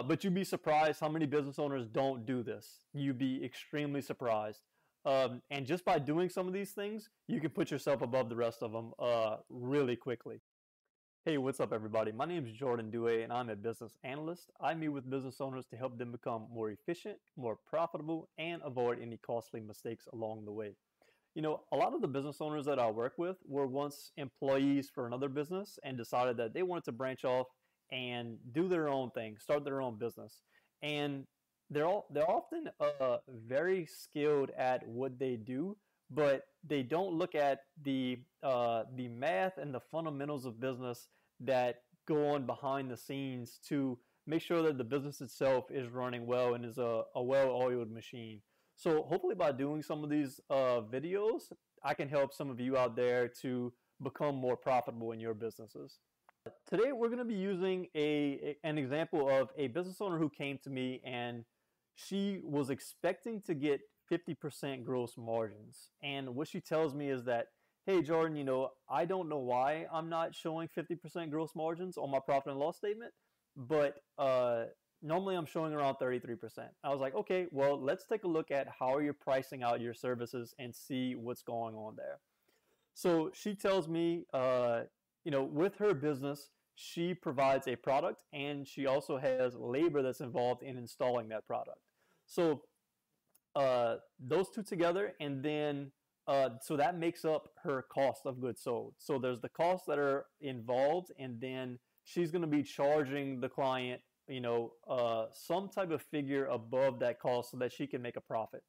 But you'd be surprised how many business owners don't do this. You'd be extremely surprised. And just by doing some of these things, you can put yourself above the rest of them really quickly. Hey, what's up, everybody? My name is Jordan Dewey, and I'm a business analyst. I meet with business owners to help them become more efficient, more profitable, and avoid any costly mistakes along the way. You know, a lot of the business owners that I work with were once employees for another business and decided that they wanted to branch off and do their own thing, start their own business. And they're often very skilled at what they do, but they don't look at the math and the fundamentals of business that go on behind the scenes to make sure that the business itself is running well and is a well-oiled machine. So hopefully by doing some of these videos, I can help some of you out there to become more profitable in your businesses. Today we're going to be using an example of a business owner who came to me and she was expecting to get 50% gross margins. And what she tells me is that, hey, Jordan, you know, I don't know why I'm not showing 50% gross margins on my profit and loss statement, but normally I'm showing around 33%. I was like, okay, well, let's take a look at how you're pricing out your services and see what's going on there. So she tells me, with her business, she provides a product and she also has labor that's involved in installing that product. So those two together, and then so that makes up her cost of goods sold. So there's the costs that are involved, and then she's going to be charging the client, some type of figure above that cost so that she can make a profit.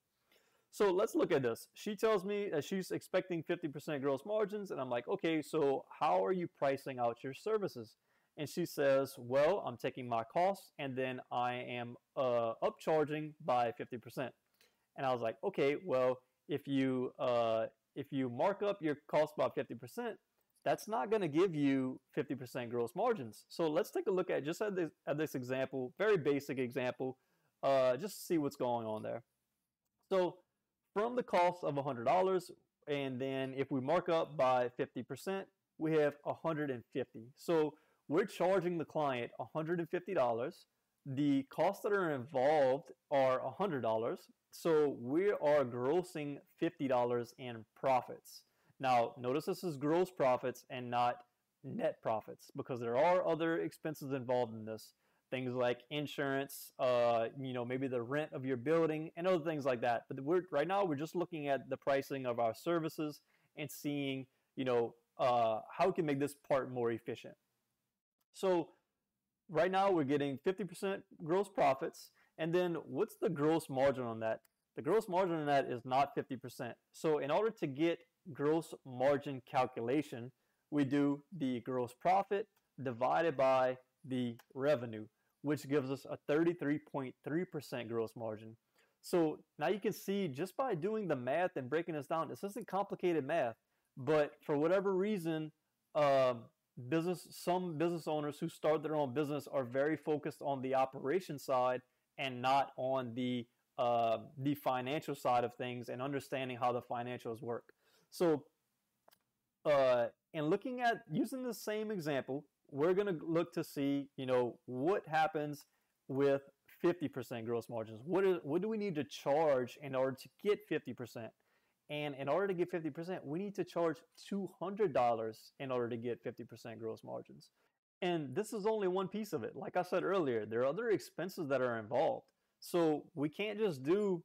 So let's look at this. She tells me that she's expecting 50% gross margins, and I'm like, okay, so how are you pricing out your services? And she says, well, I'm taking my costs, and then I am upcharging by 50%. And I was like, okay, well, if you mark up your cost by 50%, that's not going to give you 50% gross margins. So let's take a look at just at this example, very basic example, just to see what's going on there. So from the cost of $100, and then if we mark up by 50%, we have $150. So we're charging the client $150. The costs that are involved are $100. So we are grossing $50 in profits. Now, notice this is gross profits and not net profits, because there are other expenses involved in this. Things like insurance, maybe the rent of your building and other things like that. But right now we're just looking at the pricing of our services and seeing, how we can make this part more efficient. So right now we're getting 50% gross profits. And then what's the gross margin on that? The gross margin on that is not 50%. So in order to get gross margin calculation, we do the gross profit divided by the revenue, which gives us a 33.3% gross margin. So now you can see just by doing the math and breaking this down, this isn't complicated math, but for whatever reason, some business owners who start their own business are very focused on the operation side and not on the financial side of things and understanding how the financials work. So in looking at using the same example, we're going to look to see, what happens with 50% gross margins. What do we need to charge in order to get 50%? And in order to get 50%, we need to charge $200 in order to get 50% gross margins. And this is only one piece of it. Like I said earlier, there are other expenses that are involved. So we can't just do,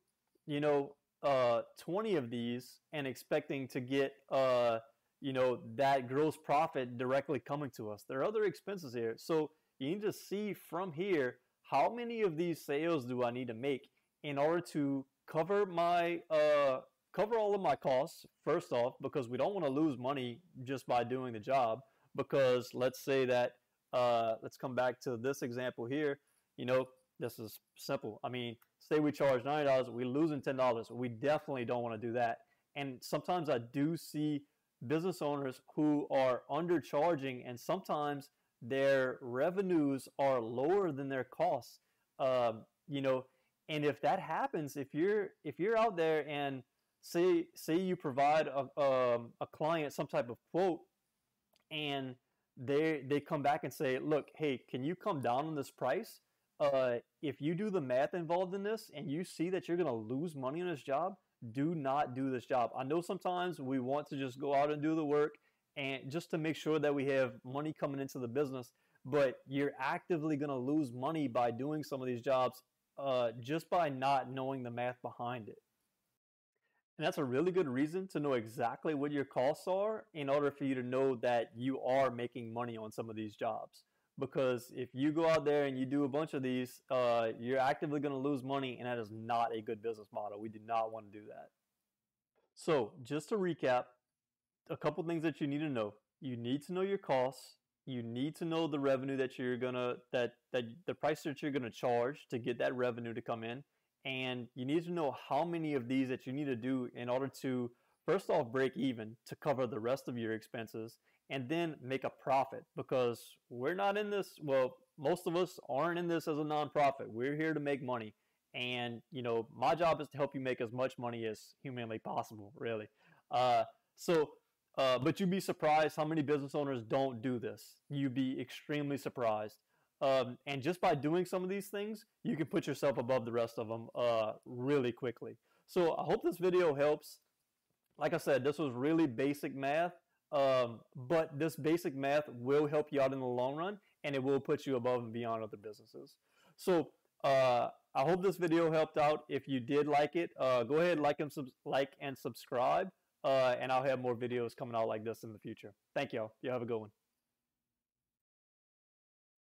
20 of these and expecting to get, that gross profit directly coming to us. There are other expenses here. So you need to see from here, how many of these sales do I need to make in order to cover my cover all of my costs, first off, because we don't want to lose money just by doing the job. Because let's say that, let's come back to this example here. This is simple. I mean, say we charge $90, we're losing $10. We definitely don't want to do that. And sometimes I do see business owners who are undercharging, and sometimes their revenues are lower than their costs. And if that happens, if you're out there and say you provide a client some type of quote, and they come back and say, look, hey, can you come down on this price? if you do the math involved in this and you see that you're going to lose money on this job, do not do this job. I know sometimes we want to just go out and do the work and just to make sure that we have money coming into the business, but you're actively going to lose money by doing some of these jobs just by not knowing the math behind it. And that's a really good reason to know exactly what your costs are in order for you to know that you are making money on some of these jobs. Because if you go out there and you do a bunch of these, you're actively going to lose money, and that is not a good business model. We do not want to do that. So, just to recap, a couple things that you need to know. You need to know your costs. You need to know the revenue that you're gonna that the price that you're gonna charge to get that revenue to come in, and you need to know how many of these that you need to do in order to first off break even to cover the rest of your expenses, and then make a profit. Because we're not in this. Well, most of us aren't in this as a nonprofit. We're here to make money, and my job is to help you make as much money as humanly possible. Really. So but you'd be surprised how many business owners don't do this. You'd be extremely surprised. And just by doing some of these things, you can put yourself above the rest of them really quickly. So I hope this video helps. Like I said, this was really basic math, but this basic math will help you out in the long run, and it will put you above and beyond other businesses. So I hope this video helped out. If you did like it, go ahead, like and subscribe. And I'll have more videos coming out like this in the future. Thank y'all. You have a good one.